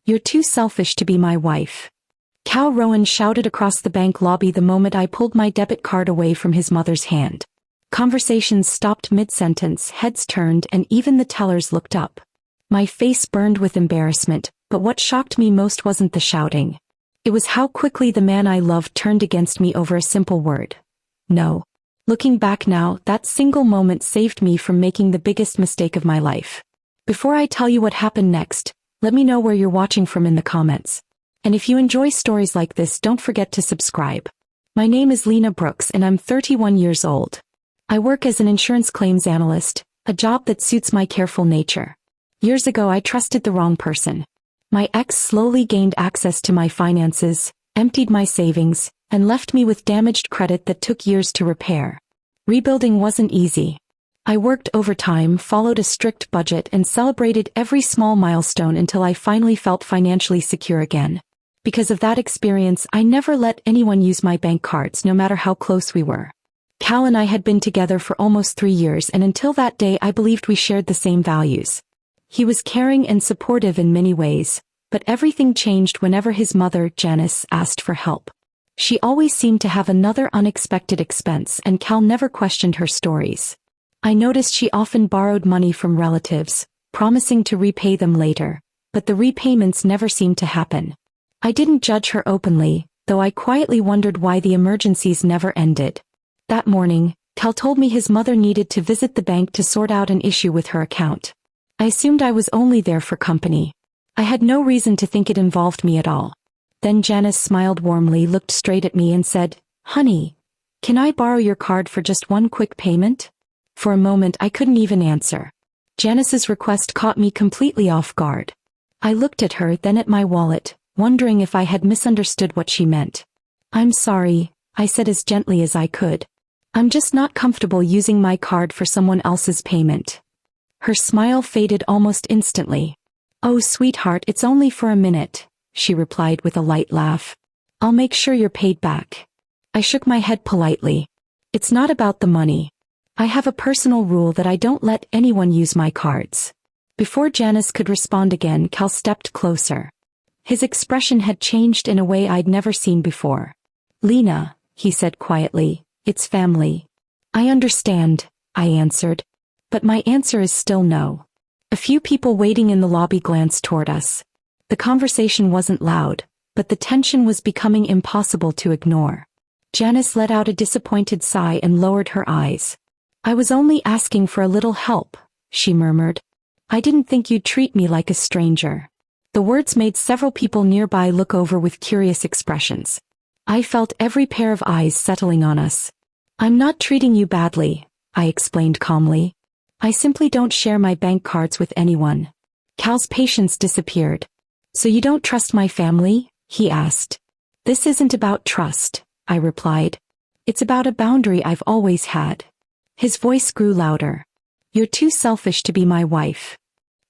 You're too selfish to be my wife. Cal Rowan shouted across the bank lobby the moment I pulled my debit card away from his mother's hand. Conversations stopped mid-sentence, heads turned, and even the tellers looked up. My face burned with embarrassment, but what shocked me most wasn't the shouting. It was how quickly the man I loved turned against me over a simple word. No. Looking back now, that single moment saved me from making the biggest mistake of my life. Before I tell you what happened next, let me know where you're watching from in the comments. And if you enjoy stories like this, don't forget to subscribe. My name is Lena Brooks and I'm 31 years old. I work as an insurance claims analyst, a job that suits my careful nature. Years ago I trusted the wrong person. My ex slowly gained access to my finances, emptied my savings, and left me with damaged credit that took years to repair. Rebuilding wasn't easy. I worked overtime, followed a strict budget, and celebrated every small milestone until I finally felt financially secure again. Because of that experience, I never let anyone use my bank cards, no matter how close we were. Cal and I had been together for almost 3 years, and until that day I believed we shared the same values. He was caring and supportive in many ways, but everything changed whenever his mother, Janice, asked for help. She always seemed to have another unexpected expense, and Cal never questioned her stories. I noticed she often borrowed money from relatives, promising to repay them later, but the repayments never seemed to happen. I didn't judge her openly, though I quietly wondered why the emergencies never ended. That morning, Cal told me his mother needed to visit the bank to sort out an issue with her account. I assumed I was only there for company. I had no reason to think it involved me at all. Then Janice smiled warmly, looked straight at me and said, "Honey, can I borrow your card for just one quick payment?" For a moment I couldn't even answer. Janice's request caught me completely off guard. I looked at her, then at my wallet, wondering if I had misunderstood what she meant. "I'm sorry," I said as gently as I could. "I'm just not comfortable using my card for someone else's payment." Her smile faded almost instantly. "Oh, sweetheart, it's only for a minute," she replied with a light laugh. "I'll make sure you're paid back." I shook my head politely. "It's not about the money. I have a personal rule that I don't let anyone use my cards." Before Janice could respond again, Cal stepped closer. His expression had changed in a way I'd never seen before. "Lena," he said quietly, "it's family." "I understand," I answered. But my answer is still no. A few people waiting in the lobby glanced toward us. The conversation wasn't loud, but the tension was becoming impossible to ignore. Janice let out a disappointed sigh and lowered her eyes. "I was only asking for a little help," she murmured. "I didn't think you'd treat me like a stranger." The words made several people nearby look over with curious expressions. I felt every pair of eyes settling on us. "I'm not treating you badly," I explained calmly. "I simply don't share my bank cards with anyone." Cal's patience disappeared. "So you don't trust my family?" he asked. "This isn't about trust," I replied. "It's about a boundary I've always had." His voice grew louder. "You're too selfish to be my wife."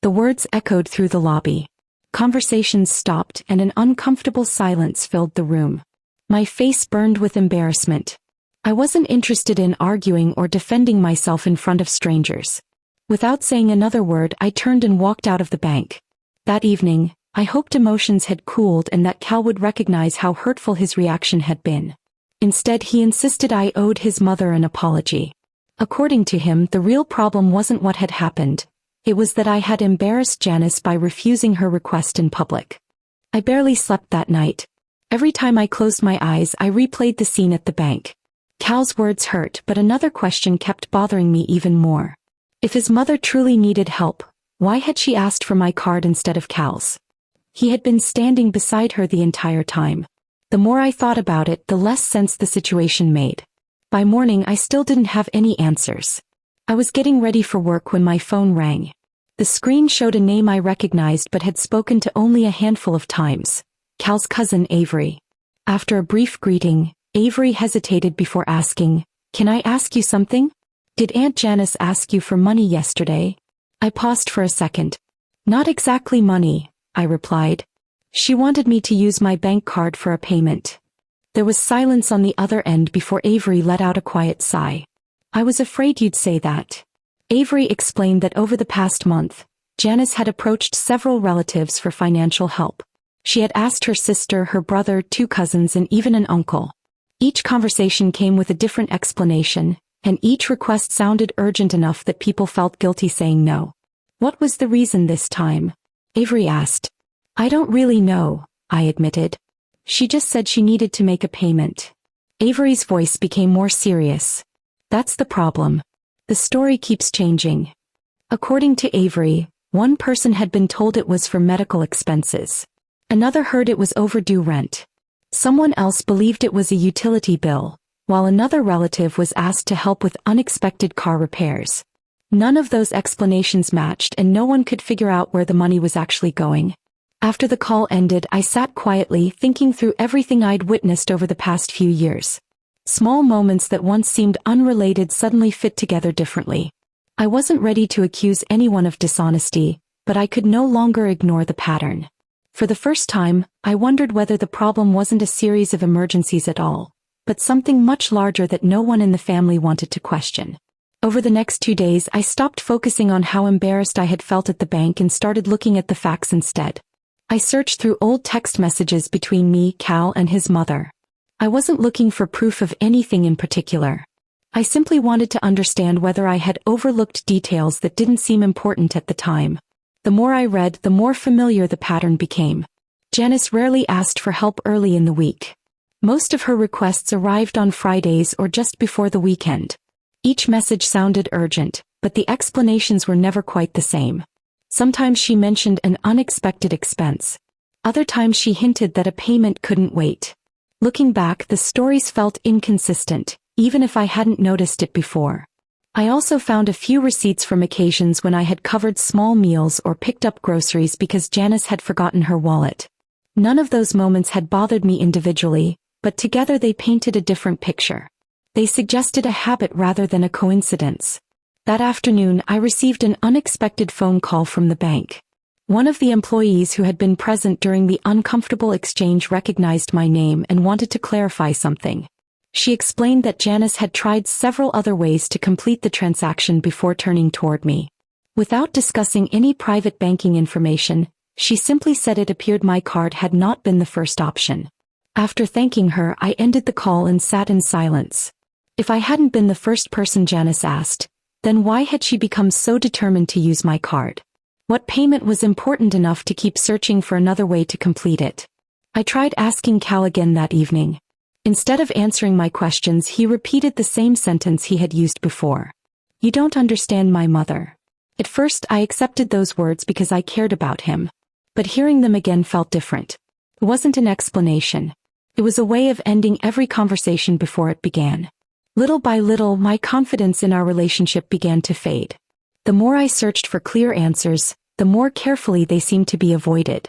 The words echoed through the lobby. Conversations stopped and an uncomfortable silence filled the room. My face burned with embarrassment. I wasn't interested in arguing or defending myself in front of strangers. Without saying another word, I turned and walked out of the bank. That evening, I hoped emotions had cooled and that Cal would recognize how hurtful his reaction had been. Instead, he insisted I owed his mother an apology. According to him, the real problem wasn't what had happened. It was that I had embarrassed Janice by refusing her request in public. I barely slept that night. Every time I closed my eyes, I replayed the scene at the bank. Cal's words hurt, but another question kept bothering me even more. If his mother truly needed help, why had she asked for my card instead of Cal's? He had been standing beside her the entire time. The more I thought about it, the less sense the situation made. By morning, I still didn't have any answers. I was getting ready for work when my phone rang. The screen showed a name I recognized but had spoken to only a handful of times. Cal's cousin Avery. After a brief greeting, Avery hesitated before asking, "Can I ask you something? Did Aunt Janice ask you for money yesterday?" I paused for a second. "Not exactly money," I replied. "She wanted me to use my bank card for a payment." There was silence on the other end before Avery let out a quiet sigh. "I was afraid you'd say that." Avery explained that over the past month, Janice had approached several relatives for financial help. She had asked her sister, her brother, 2 cousins, and even an uncle. Each conversation came with a different explanation, and each request sounded urgent enough that people felt guilty saying no. What was the reason this time? Avery asked. I don't really know, I admitted. She just said she needed to make a payment. Avery's voice became more serious. That's the problem. The story keeps changing. According to Avery, one person had been told it was for medical expenses. Another heard it was overdue rent. Someone else believed it was a utility bill, while another relative was asked to help with unexpected car repairs. None of those explanations matched, and no one could figure out where the money was actually going. After the call ended, I sat quietly, thinking through everything I'd witnessed over the past few years. Small moments that once seemed unrelated suddenly fit together differently. I wasn't ready to accuse anyone of dishonesty, but I could no longer ignore the pattern. For the first time, I wondered whether the problem wasn't a series of emergencies at all, but something much larger that no one in the family wanted to question. Over the next 2 days, I stopped focusing on how embarrassed I had felt at the bank and started looking at the facts instead. I searched through old text messages between me, Cal, and his mother. I wasn't looking for proof of anything in particular. I simply wanted to understand whether I had overlooked details that didn't seem important at the time. The more I read, the more familiar the pattern became. Janice rarely asked for help early in the week. Most of her requests arrived on Fridays or just before the weekend. Each message sounded urgent, but the explanations were never quite the same. Sometimes she mentioned an unexpected expense. Other times she hinted that a payment couldn't wait. Looking back, the stories felt inconsistent, even if I hadn't noticed it before. I also found a few receipts from occasions when I had covered small meals or picked up groceries because Janice had forgotten her wallet. None of those moments had bothered me individually, but together they painted a different picture. They suggested a habit rather than a coincidence. That afternoon, I received an unexpected phone call from the bank. One of the employees who had been present during the uncomfortable exchange recognized my name and wanted to clarify something. She explained that Janice had tried several other ways to complete the transaction before turning toward me. Without discussing any private banking information, she simply said it appeared my card had not been the first option. After thanking her, I ended the call and sat in silence. If I hadn't been the first person Janice asked, then why had she become so determined to use my card? What payment was important enough to keep searching for another way to complete it? I tried asking Cal again that evening. Instead of answering my questions, he repeated the same sentence he had used before. You don't understand my mother. At first, I accepted those words because I cared about him. But hearing them again felt different. It wasn't an explanation. It was a way of ending every conversation before it began. Little by little, my confidence in our relationship began to fade. The more I searched for clear answers, the more carefully they seemed to be avoided.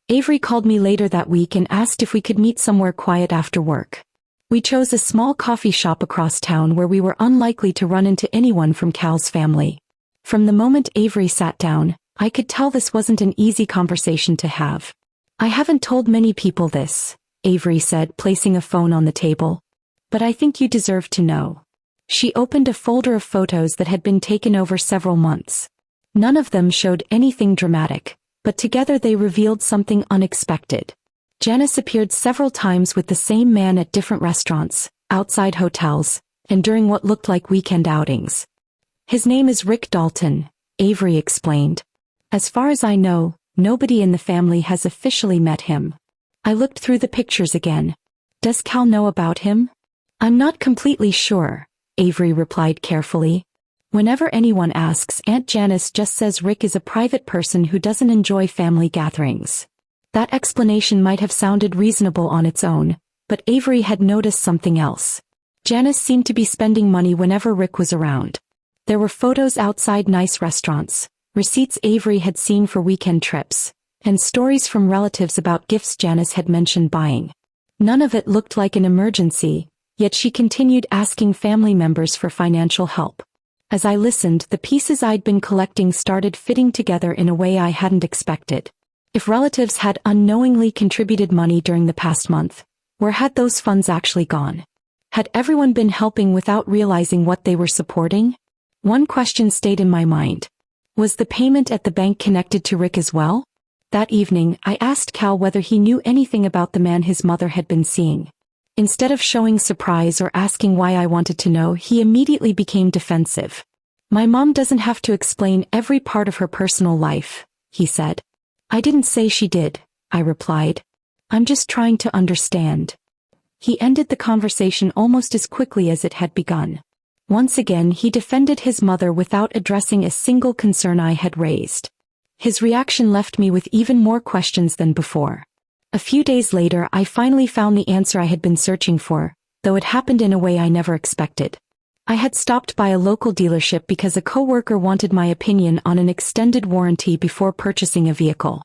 Avery called me later that week and asked if we could meet somewhere quiet after work. We chose a small coffee shop across town where we were unlikely to run into anyone from Cal's family. From the moment Avery sat down, I could tell this wasn't an easy conversation to have. I haven't told many people this, Avery said, placing a phone on the table. But I think you deserve to know. She opened a folder of photos that had been taken over several months. None of them showed anything dramatic, but together they revealed something unexpected. Janice appeared several times with the same man at different restaurants, outside hotels, and during what looked like weekend outings. His name is Rick Dalton, Avery explained. As far as I know, nobody in the family has officially met him. I looked through the pictures again. Does Cal know about him? I'm not completely sure, Avery replied carefully. Whenever anyone asks, Aunt Janice just says Rick is a private person who doesn't enjoy family gatherings. That explanation might have sounded reasonable on its own, but Avery had noticed something else. Janice seemed to be spending money whenever Rick was around. There were photos outside nice restaurants, receipts Avery had seen for weekend trips, and stories from relatives about gifts Janice had mentioned buying. None of it looked like an emergency, yet she continued asking family members for financial help. As I listened, the pieces I'd been collecting started fitting together in a way I hadn't expected. If relatives had unknowingly contributed money during the past month, where had those funds actually gone? Had everyone been helping without realizing what they were supporting? One question stayed in my mind. Was the payment at the bank connected to Rick as well? That evening, I asked Cal whether he knew anything about the man his mother had been seeing. Instead of showing surprise or asking why I wanted to know, he immediately became defensive. My mom doesn't have to explain every part of her personal life, he said. I didn't say she did, I replied. I'm just trying to understand. He ended the conversation almost as quickly as it had begun. Once again, he defended his mother without addressing a single concern I had raised. His reaction left me with even more questions than before. A few days later, I finally found the answer I had been searching for, though it happened in a way I never expected. I had stopped by a local dealership because a coworker wanted my opinion on an extended warranty before purchasing a vehicle.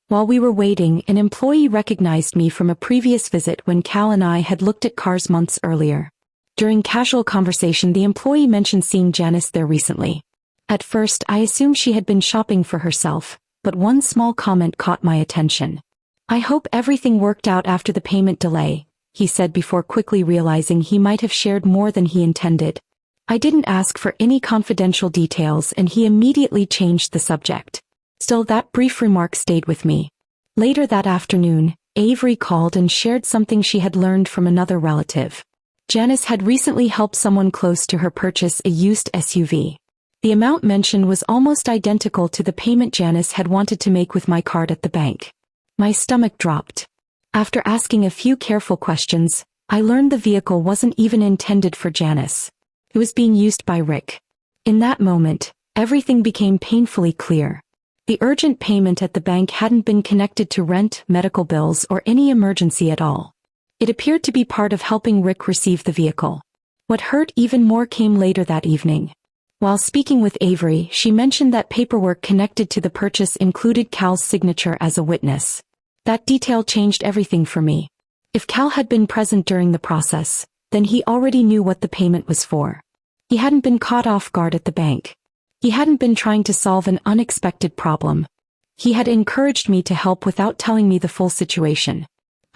While we were waiting, an employee recognized me from a previous visit when Cal and I had looked at cars months earlier. During casual conversation, the employee mentioned seeing Janice there recently. At first, I assumed she had been shopping for herself, but one small comment caught my attention. I hope everything worked out after the payment delay, he said before quickly realizing he might have shared more than he intended. I didn't ask for any confidential details and he immediately changed the subject. Still, that brief remark stayed with me. Later that afternoon, Avery called and shared something she had learned from another relative. Janice had recently helped someone close to her purchase a used SUV. The amount mentioned was almost identical to the payment Janice had wanted to make with my card at the bank. My stomach dropped. After asking a few careful questions, I learned the vehicle wasn't even intended for Janice. It was being used by Rick. In that moment, everything became painfully clear. The urgent payment at the bank hadn't been connected to rent, medical bills, or any emergency at all. It appeared to be part of helping Rick receive the vehicle. What hurt even more came later that evening. While speaking with Avery, she mentioned that paperwork connected to the purchase included Cal's signature as a witness. That detail changed everything for me. If Cal had been present during the process, then he already knew what the payment was for. He hadn't been caught off guard at the bank. He hadn't been trying to solve an unexpected problem. He had encouraged me to help without telling me the full situation.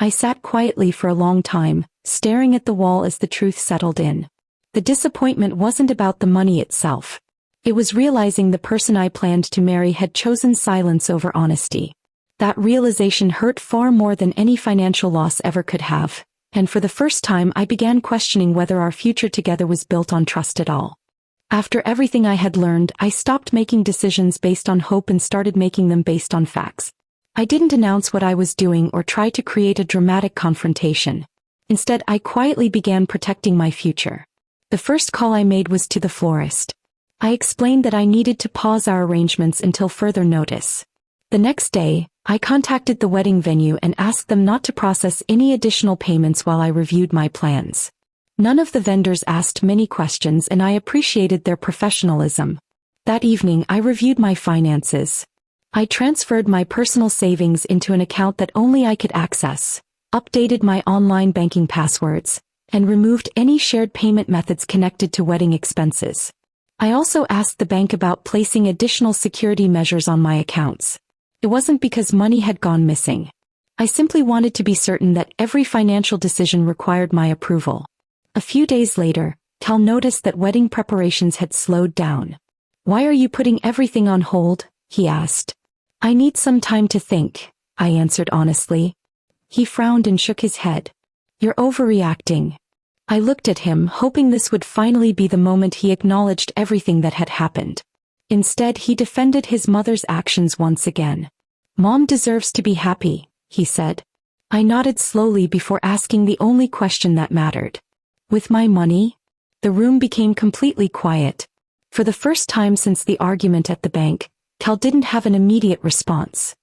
I sat quietly for a long time, staring at the wall as the truth settled in. The disappointment wasn't about the money itself. It was realizing the person I planned to marry had chosen silence over honesty. That realization hurt far more than any financial loss ever could have, and for the first time I began questioning whether our future together was built on trust at all. After everything I had learned, I stopped making decisions based on hope and started making them based on facts. I didn't announce what I was doing or try to create a dramatic confrontation. Instead, I quietly began protecting my future. The first call I made was to the florist. I explained that I needed to pause our arrangements until further notice. The next day, I contacted the wedding venue and asked them not to process any additional payments while I reviewed my plans. None of the vendors asked many questions and I appreciated their professionalism. That evening I reviewed my finances. I transferred my personal savings into an account that only I could access, updated my online banking passwords, and removed any shared payment methods connected to wedding expenses. I also asked the bank about placing additional security measures on my accounts. It wasn't because money had gone missing. I simply wanted to be certain that every financial decision required my approval. A few days later, Cal noticed that wedding preparations had slowed down. "Why are you putting everything on hold?" he asked. "I need some time to think," I answered honestly. He frowned and shook his head. "You're overreacting." I looked at him, hoping this would finally be the moment he acknowledged everything that had happened. Instead, he defended his mother's actions once again. "Mom deserves to be happy," he said. I nodded slowly before asking the only question that mattered. "With my money?" The room became completely quiet. For the first time since the argument at the bank, Cal didn't have an immediate response.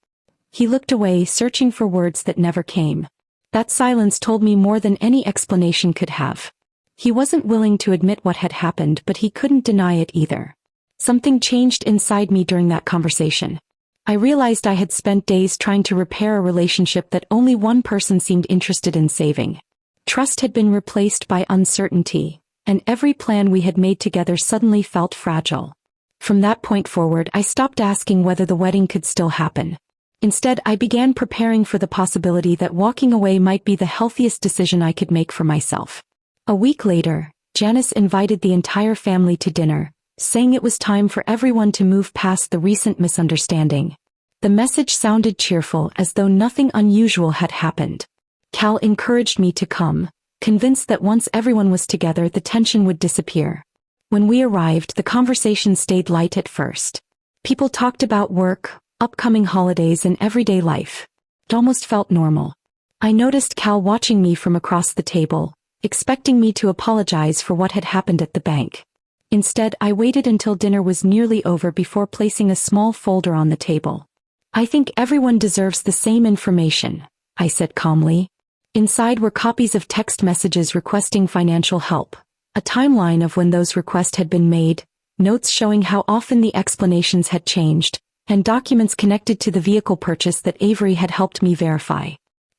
He looked away, searching for words that never came. That silence told me more than any explanation could have. He wasn't willing to admit what had happened, but he couldn't deny it either. Something changed inside me during that conversation. I realized I had spent days trying to repair a relationship that only one person seemed interested in saving. Trust had been replaced by uncertainty, and every plan we had made together suddenly felt fragile. From that point forward, I stopped asking whether the wedding could still happen. Instead, I began preparing for the possibility that walking away might be the healthiest decision I could make for myself. A week later, Janice invited the entire family to dinner, saying it was time for everyone to move past the recent misunderstanding. The message sounded cheerful, as though nothing unusual had happened. Cal encouraged me to come, convinced that once everyone was together the tension would disappear. When we arrived, the conversation stayed light at first. People talked about work, upcoming holidays, and everyday life. It almost felt normal. I noticed Cal watching me from across the table, expecting me to apologize for what had happened at the bank. Instead, I waited until dinner was nearly over before placing a small folder on the table. "I think everyone deserves the same information," I said calmly. Inside were copies of text messages requesting financial help, a timeline of when those requests had been made, notes showing how often the explanations had changed, and documents connected to the vehicle purchase that Avery had helped me verify.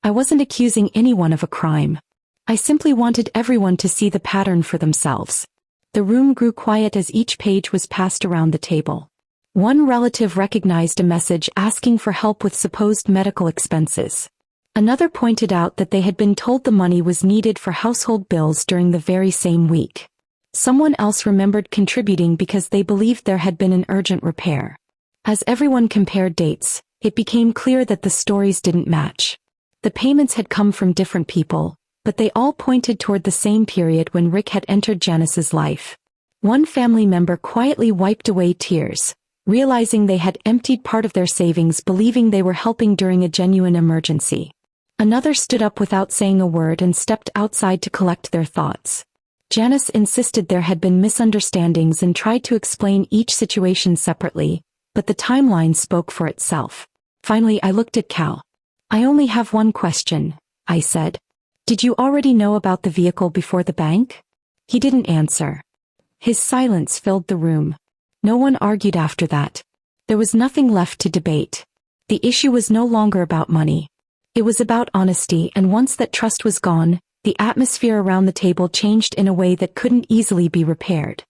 I wasn't accusing anyone of a crime. I simply wanted everyone to see the pattern for themselves. The room grew quiet as each page was passed around the table. One relative recognized a message asking for help with supposed medical expenses. Another pointed out that they had been told the money was needed for household bills during the very same week. Someone else remembered contributing because they believed there had been an urgent repair. As everyone compared dates, it became clear that the stories didn't match. The payments had come from different people, but they all pointed toward the same period when Rick had entered Janice's life. One family member quietly wiped away tears, realizing they had emptied part of their savings, believing they were helping during a genuine emergency. Another stood up without saying a word and stepped outside to collect their thoughts. Janice insisted there had been misunderstandings and tried to explain each situation separately, but the timeline spoke for itself. Finally, I looked at Cal. "I only have one question," I said. "Did you already know about the vehicle before the bank?" He didn't answer. His silence filled the room. No one argued after that. There was nothing left to debate. The issue was no longer about money. It was about honesty, and once that trust was gone, the atmosphere around the table changed in a way that couldn't easily be repaired.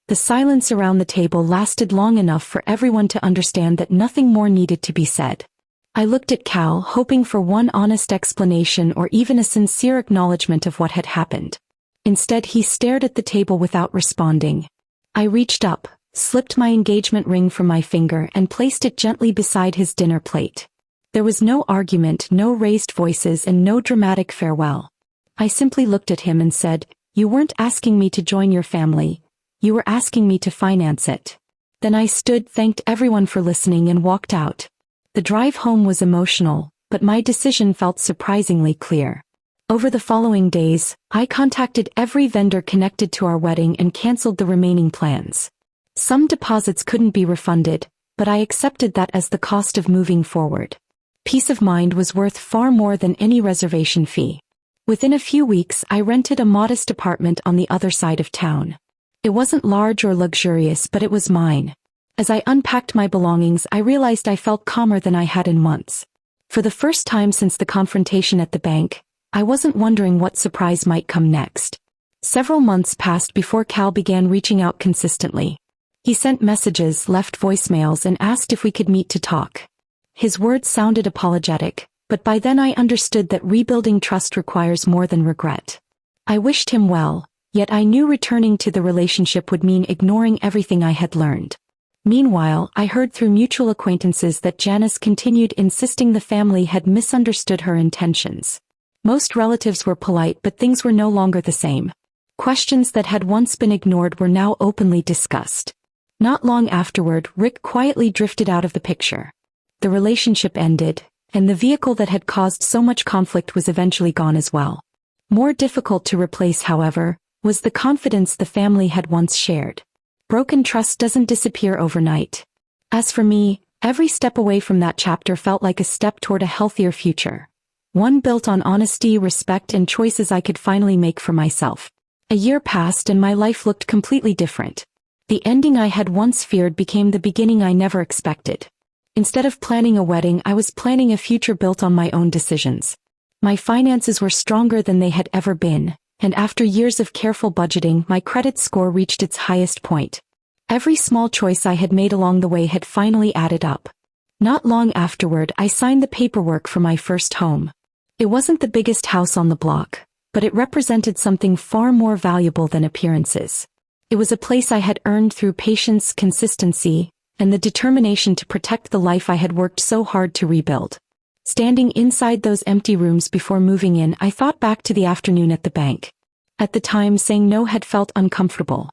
The silence around the table lasted long enough for everyone to understand that nothing more needed to be said. I looked at Cal, hoping for one honest explanation or even a sincere acknowledgement of what had happened. Instead, he stared at the table without responding. I reached up, slipped my engagement ring from my finger, and placed it gently beside his dinner plate. There was no argument, no raised voices, and no dramatic farewell. I simply looked at him and said, "You weren't asking me to join your family. You were asking me to finance it." Then I stood, thanked everyone for listening, and walked out. The drive home was emotional, but my decision felt surprisingly clear. Over the following days, I contacted every vendor connected to our wedding and canceled the remaining plans. Some deposits couldn't be refunded, but I accepted that as the cost of moving forward. Peace of mind was worth far more than any reservation fee. Within a few weeks, I rented a modest apartment on the other side of town. It wasn't large or luxurious, but it was mine. As I unpacked my belongings, I realized I felt calmer than I had in months. For the first time since the confrontation at the bank, I wasn't wondering what surprise might come next. Several months passed before Cal began reaching out consistently. He sent messages, left voicemails, and asked if we could meet to talk. His words sounded apologetic, but by then I understood that rebuilding trust requires more than regret. I wished him well, yet I knew returning to the relationship would mean ignoring everything I had learned. Meanwhile, I heard through mutual acquaintances that Janice continued insisting the family had misunderstood her intentions. Most relatives were polite, but things were no longer the same. Questions that had once been ignored were now openly discussed. Not long afterward, Rick quietly drifted out of the picture. The relationship ended, and the vehicle that had caused so much conflict was eventually gone as well. More difficult to replace, however, was the confidence the family had once shared. Broken trust doesn't disappear overnight. As for me, every step away from that chapter felt like a step toward a healthier future. One built on honesty, respect, and choices I could finally make for myself. A year passed and my life looked completely different. The ending I had once feared became the beginning I never expected. Instead of planning a wedding, I was planning a future built on my own decisions. My finances were stronger than they had ever been, and after years of careful budgeting, my credit score reached its highest point. Every small choice I had made along the way had finally added up. Not long afterward, I signed the paperwork for my first home. It wasn't the biggest house on the block, but it represented something far more valuable than appearances. It was a place I had earned through patience, consistency, and the determination to protect the life I had worked so hard to rebuild. Standing inside those empty rooms before moving in, I thought back to the afternoon at the bank. At the time, saying no had felt uncomfortable.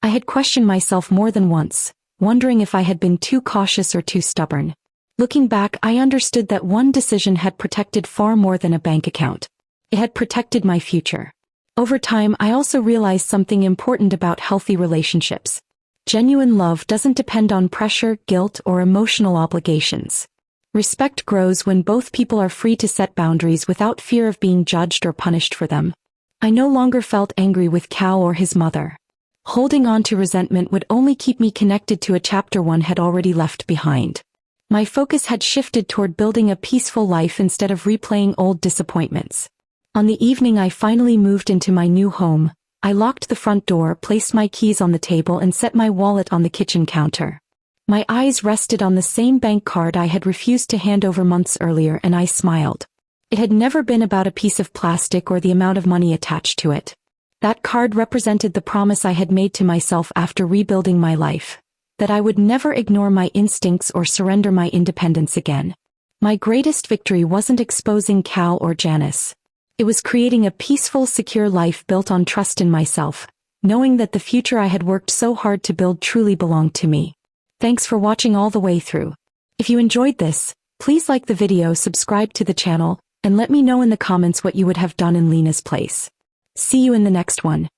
I had questioned myself more than once, wondering if I had been too cautious or too stubborn. Looking back, I understood that one decision had protected far more than a bank account. It had protected my future. Over time, I also realized something important about healthy relationships. Genuine love doesn't depend on pressure, guilt, or emotional obligations. Respect grows when both people are free to set boundaries without fear of being judged or punished for them. I no longer felt angry with Cal or his mother. Holding on to resentment would only keep me connected to a chapter one had already left behind. My focus had shifted toward building a peaceful life instead of replaying old disappointments. On the evening I finally moved into my new home, I locked the front door, placed my keys on the table, and set my wallet on the kitchen counter. My eyes rested on the same bank card I had refused to hand over months earlier, and I smiled. It had never been about a piece of plastic or the amount of money attached to it. That card represented the promise I had made to myself after rebuilding my life, that I would never ignore my instincts or surrender my independence again. My greatest victory wasn't exposing Cal or Janice. It was creating a peaceful, secure life built on trust in myself, knowing that the future I had worked so hard to build truly belonged to me. Thanks for watching all the way through. If you enjoyed this, please like the video, subscribe to the channel, and let me know in the comments what you would have done in Lena's place. See you in the next one.